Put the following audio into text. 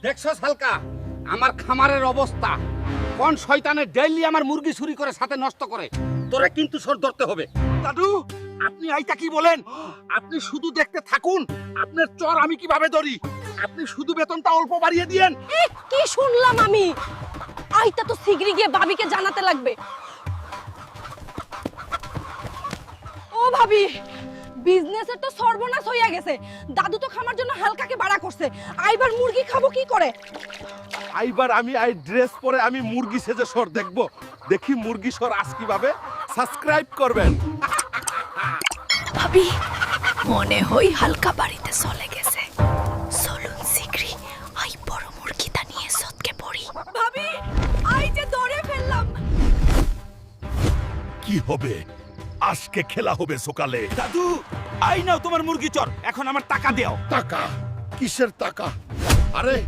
দেখছস হালকা আমার খামারের অবস্থা, কোন শয়তানে ডেইলি আমার মুরগি চুরি করে সাথে নষ্ট করে। তোরা কিন্তু সর ধরতে হবে। দাদু আপনি আইতা কি বলেন? আপনি শুধু দেখতে থাকুন, আপনার চর আমি কিভাবে ধরি। আপনি শুধু বেতনটা অল্প বাড়িয়ে দিয়েন। কি শুনলাম আমি? আইতা তো শিগগিরই গিয়ে ভাবিকে জানাতে লাগবে। ও ভাবি, বিজনেসের তো সর্বনাশ হইয়া গেছে। দাদু তো খামার জন্য হালকাকে ভাড়া করছে, আইবার মুরগি খাবো কি করে? আইবার আমি আই ড্রেস পরে আমি মুরগি সেজে সর দেখব। দেখি মুরগি সর আজ কিভাবে। সাবস্ক্রাইব করবেন। ভাবি, মনে হই হালকা বাড়িতে চলে গেছে। চলুন শিগগিরই আই বড় মুরগিটা নিয়ে সৎকে পড়ি। ভাবি, আই যে ধরে ফেললাম। কি হবে? আজকে খেলা হবে সকালে। দাদু আই নাও তোমার মুরগি চর, এখন আমার টাকা দাও। টাকা? কিসের টাকা? আরে